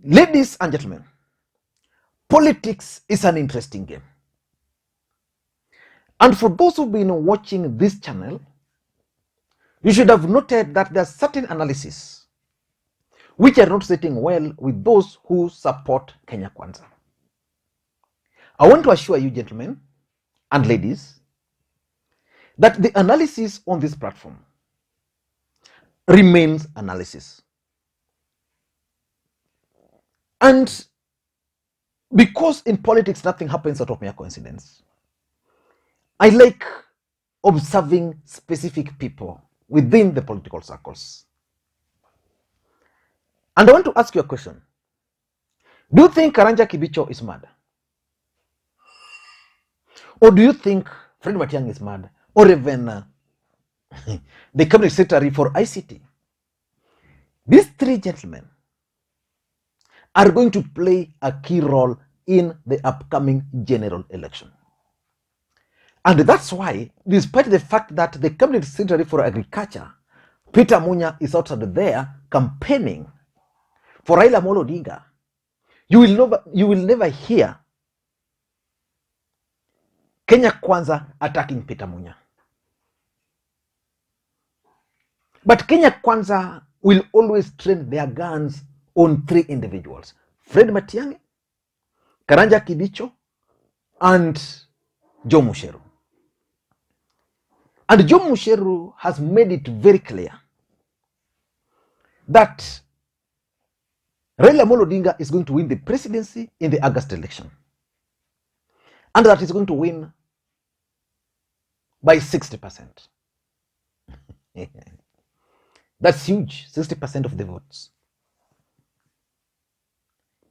Ladies and gentlemen, politics is an interesting game. And for those who've been watching this channel, you should have noted that there are certain analyses which are not sitting well with those who support Kenya Kwanza. I want to assure you, gentlemen and ladies, that the analysis on this platform remains analysis. And because in politics nothing happens out of mere coincidence, I like observing specific people within the political circles. And I want to ask you a question. Do you think Karanja Kibicho is mad? Or do you think Fred Matiang'i is mad? Or even the cabinet secretary for ICT? These three gentlemen are going to play a key role in the upcoming general election. And that's why, despite the fact that the cabinet secretary for agriculture, Peter Munya, is outside there campaigning for Raila Odinga, you will never hear Kenya Kwanza attacking Peter Munya. But Kenya Kwanza will always train their guns on three individuals: Fred Matiang'i, Karanja Kibicho, and Joe Musheru. And Joe Musheru has made it very clear that Raila Odinga is going to win the presidency in the August election, and that he's going to win by 60%. That's huge, 60% of the votes.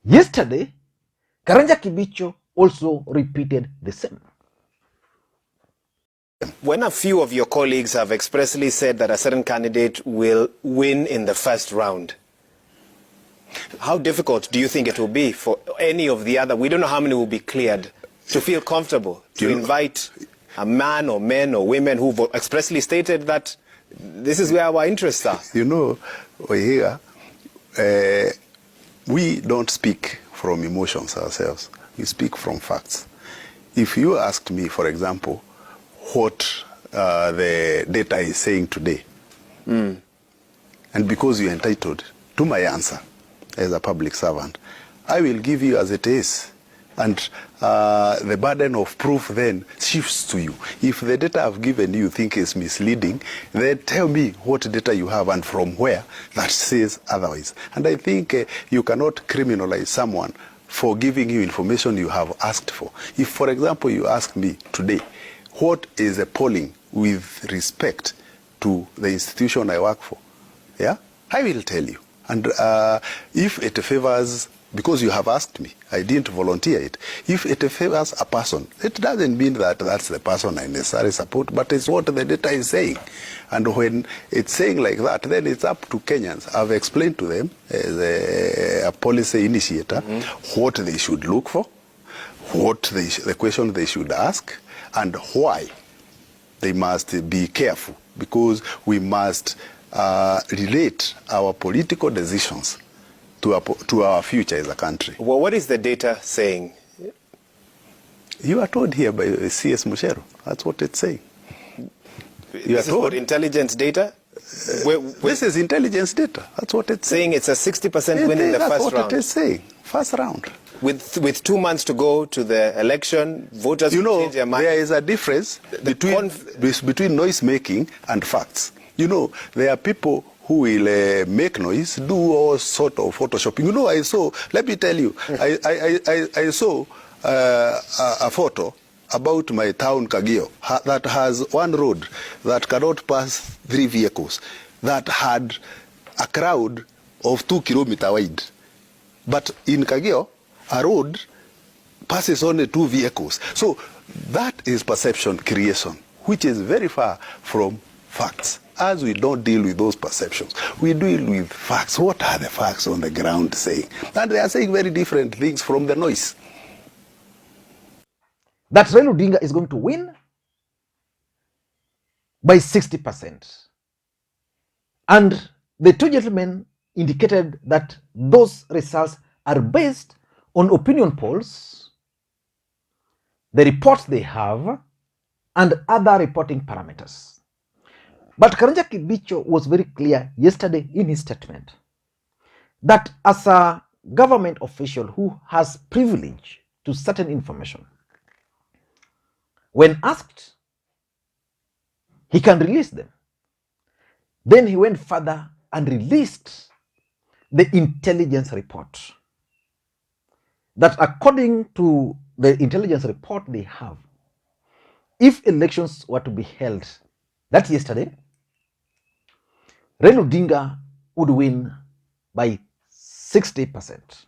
Yesterday, Karanja Kibicho also repeated the same. When a few of your colleagues have expressly said that a certain candidate will win in the first round, how difficult do you think it will be for any of the other, we don't know how many will be cleared, to feel comfortable to invite a man or men or women who've expressly stated that this is where our interests are? You know, here, we don't speak from emotions ourselves. We speak from facts. If you asked me, for example, what the data is saying today, and because you're entitled to my answer as a public servant, I will give you as it is. And the burden of proof then shifts to you. If the data I've given you think is misleading, then tell me what data you have and from where that says otherwise. And I think you cannot criminalize someone for giving you information you have asked for. If, for example, you ask me today, what is a polling with respect to the institution I work for? Yeah, I will tell you. And if it favors, because you have asked me, I didn't volunteer it. If it favors a person, it doesn't mean that that's the person I necessarily support, but it's what the data is saying. And when it's saying like that, then it's up to Kenyans. I've explained to them as a policy initiator what they should look for, what the question they should ask, and why they must be careful, because we must relate our political decisions to our future as a country. Well, what is the data saying? You are told here by CS Musheru. That's what it's saying. This is what intelligence data? This is intelligence data. That's what it's saying. It's a 60% win in the first round. That's what it is saying. First round. With 2 months to go to the election, voters will change their mind. There is a difference between noise making and facts. You know, there are people who will make noise, do all sort of photoshopping. You know, I saw, let me tell you, I saw a photo about my town, Kagio, that has one road that cannot pass 3 vehicles, that had a crowd of 2 kilometers wide. But in Kagio, a road passes only 2 vehicles. So that is perception creation, which is very far from facts. As we don't deal with those perceptions, we deal with facts. What are the facts on the ground saying? And they are saying very different things from the noise. That Raila Odinga is going to win by 60%. And the two gentlemen indicated that those results are based on opinion polls, the reports they have, and other reporting parameters. But Karanja Kibicho was very clear yesterday in his statement that as a government official who has privilege to certain information, when asked, he can release them. Then he went further and released the intelligence report. That according to the intelligence report they have, if elections were to be held, that's yesterday, Raila Odinga would win by 60%.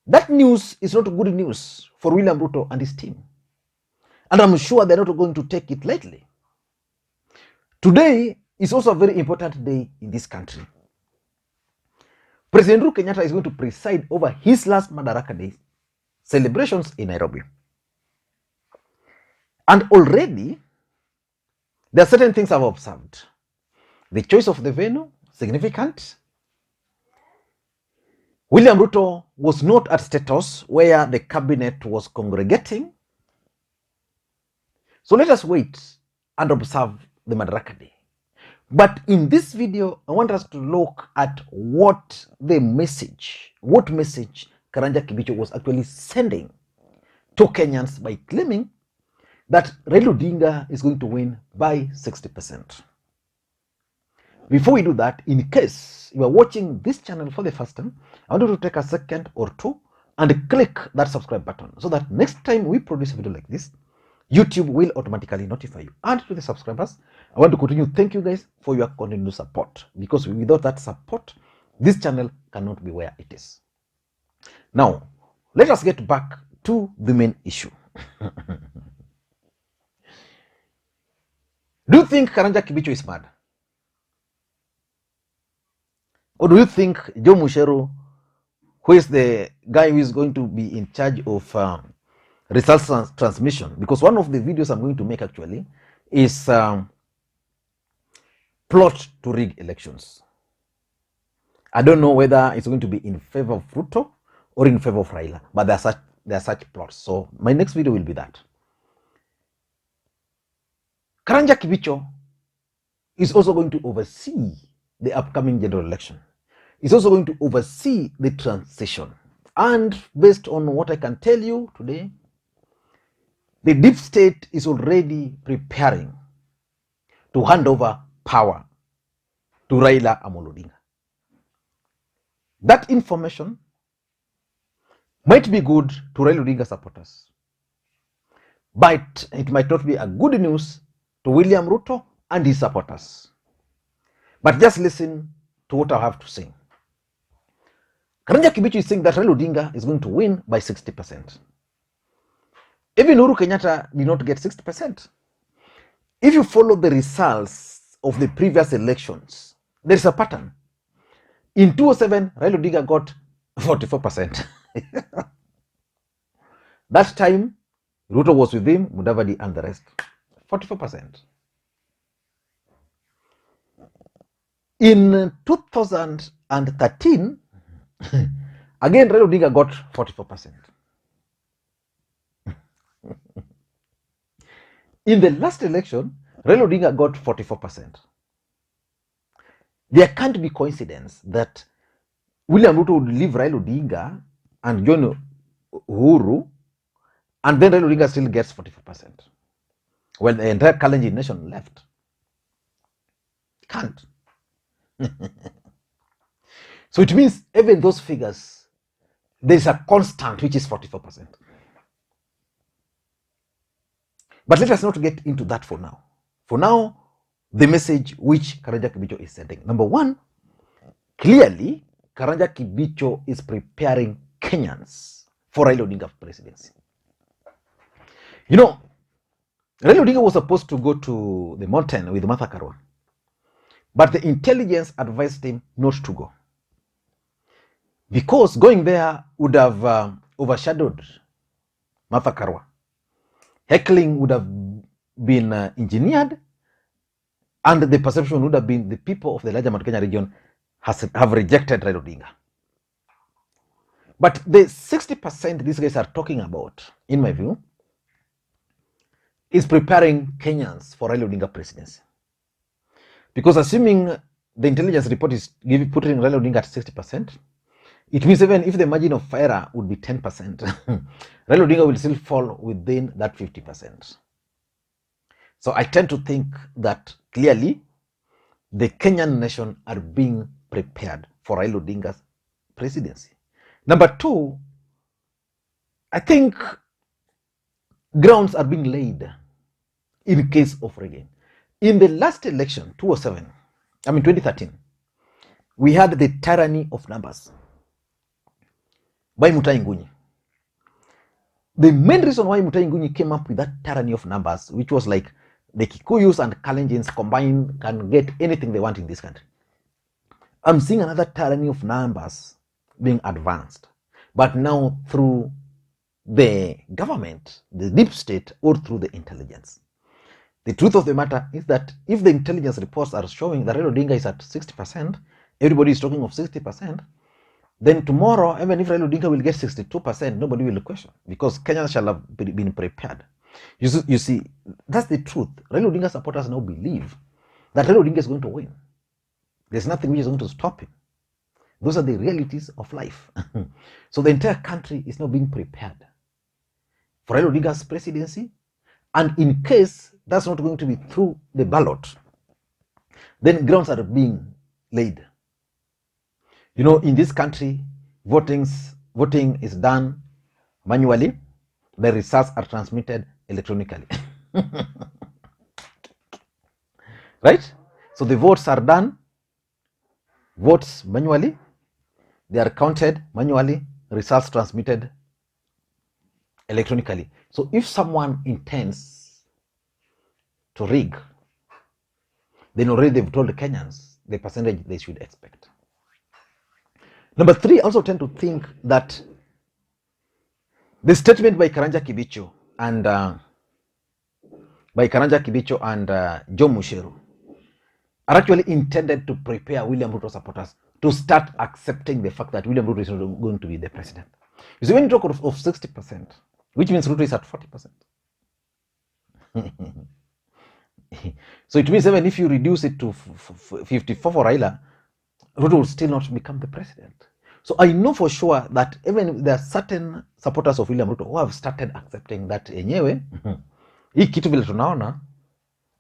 That news is not good news for William Ruto and his team. And I'm sure they're not going to take it lightly. Today is also a very important day in this country. President Uhuru Kenyatta is going to preside over his last Madaraka Day celebrations in Nairobi. And already, there are certain things I've observed. The choice of the venue, significant. William Ruto was not at State House where the cabinet was congregating. So let us wait and observe the Madaraka Day. But in this video, I want us to look at what message Karanja Kibicho was actually sending to Kenyans by claiming that Raila Odinga is going to win by 60%. Before we do that, in case you are watching this channel for the first time, I want you to take a second or two and click that subscribe button so that next time we produce a video like this, YouTube will automatically notify you. And to the subscribers, I want to continue. Thank you guys for your continued support, because without that support, this channel cannot be where it is. Now, let us get back to the main issue. Do you think Karanja Kibicho is mad? Or do you think Joe Mushero, who is the guy who is going to be in charge of results transmission, because one of the videos I'm going to make actually is plot to rig elections. I don't know whether it's going to be in favor of Ruto or in favor of Raila, but there are such plots. So my next video will be that. Karanja Kibicho is also going to oversee the upcoming general election. He's also going to oversee the transition. And based on what I can tell you today, the deep state is already preparing to hand over power to Raila Odinga. That information might be good to Raila Odinga supporters, but it might not be a good news to William Ruto and his supporters. But just listen to what I have to say. Karanja Kibicho is saying that Raila Odinga is going to win by 60%. Even Uhuru Kenyatta did not get 60%. If you follow the results of the previous elections, there is a pattern. In 2007, Raila Odinga got 44%. That time, Ruto was with him, Mudavadi and the rest. 44%. In 2013, again, Raila Odinga got 44%. In the last election, Raila Odinga got 44%. There can't be coincidence that William Ruto would leave Raila Odinga and join Uhuru, and then Raila Odinga still gets 44%. When the entire Kalenjin nation left. Can't. So it means even those figures, there is a constant which is 44%. But let us not get into that for now. For now, the message which Karanja Kibicho is sending. Number one, clearly, Karanja Kibicho is preparing Kenyans for Raila Odinga presidency. You know, Raila Odinga was supposed to go to the mountain with Martha Karua, but the intelligence advised him not to go, because going there would have overshadowed Martha Karua. Heckling would have been engineered, and the perception would have been the people of the larger Mount Kenya region have rejected Raila Odinga. But the 60% these guys are talking about, in my view, is preparing Kenyans for Raila Odinga presidency. Because assuming the intelligence report is putting Raila Odinga at 60%, it means even if the margin of error would be 10%, Raila Odinga will still fall within that 50%. So I tend to think that clearly the Kenyan nation are being prepared for Raila Odinga's presidency. Number two, I think grounds are being laid in case of rigging. In the last election, 2013, we had the tyranny of numbers by Mutai Ngunyi. The main reason why Mutai Ngunyi came up with that tyranny of numbers, which was like the Kikuyus and Kalenjins combined can get anything they want in this country. I'm seeing another tyranny of numbers being advanced, but now through the government, the deep state, or through the intelligence. The truth of the matter is that if the intelligence reports are showing that Raila Odinga is at 60%, everybody is talking of 60%, then tomorrow, even if Raila Odinga will get 62%, nobody will question, because Kenyans shall have been prepared. You see, that's the truth. Raila Odinga supporters now believe that Raila Odinga is going to win. There's nothing which is going to stop him. Those are the realities of life. So the entire country is now being prepared for Raila Odinga's presidency, and in case that's not going to be through the ballot, then grounds are being laid. You know, in this country, voting is done manually. The results are transmitted electronically. Right? So the votes are done, votes manually, they are counted manually, results transmitted electronically. So if someone intends to rig, then already they've told the Kenyans the percentage they should expect. Number three, I also tend to think that the statement by Karanja Kibicho and Joe Musheru are actually intended to prepare William Ruto supporters to start accepting the fact that William Ruto is not going to be the president. You see, when you talk of 60%, which means Ruto is at 40%. So it means even if you reduce it to 54 for Raila, Ruto will still not become the president. So I know for sure that even there are certain supporters of William Ruto who have started accepting that enyewe hii kitu vile tunaona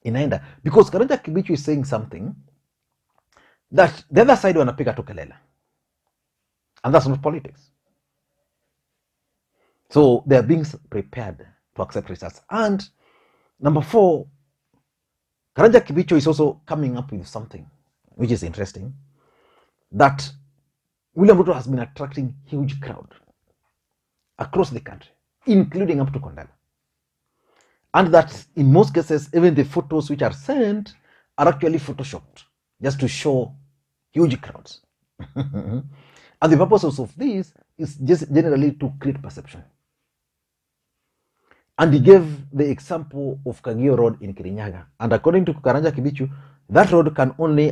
inaenda, because Karanja Kibicho is saying something that the other side wanapiga tu kelele, and that's not politics. So they are being prepared to accept results. And number four, Karanja Kibicho is also coming up with something which is interesting, that William Ruto has been attracting huge crowd across the country, including up to Kondala. And that in most cases, even the photos which are sent are actually photoshopped just to show huge crowds. And the purpose of this is just generally to create perception. And he gave the example of Kagio Road in Kirinyaga. And according to Karanja Kibicho, that road can only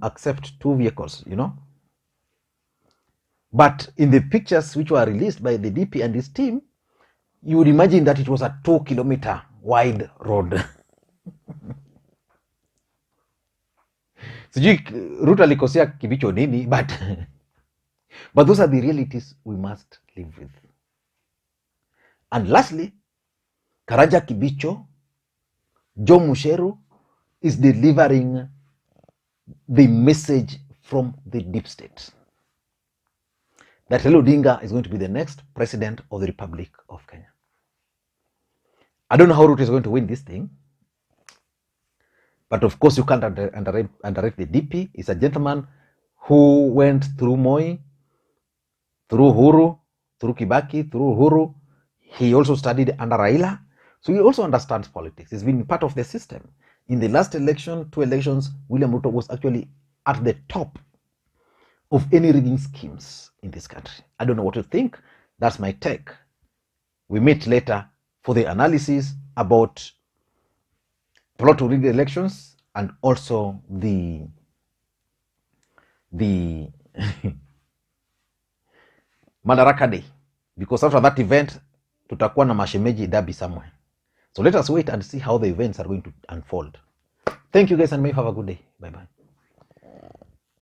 accept 2 vehicles, you know. But in the pictures which were released by the DP and his team, you would imagine that it was a 2-kilometer wide road. Sijui Ruto alikosea Kibicho nini, but those are the realities we must live with. And lastly, Karanja Kibicho, Joe Musheru is delivering the message from the deep state that Raila Odinga is going to be the next president of the Republic of Kenya. I don't know how Ruto is going to win this thing, but of course you can't underrate the DP. He's a gentleman who went through Moi, through Uhuru, through Kibaki, through Uhuru. He also studied under Raila, so he also understands politics. He's been part of the system. In the last election, 2 elections, William Ruto was actually at the top of any rigging schemes in this country. I don't know what you think. That's my take. We meet later for the analysis about plot to rig the elections and also the Madaraka Day, because after that event tutakuwa na mashemeji derby somewhere. So let us wait and see how the events are going to unfold. Thank you guys and may you have a good day. Bye bye.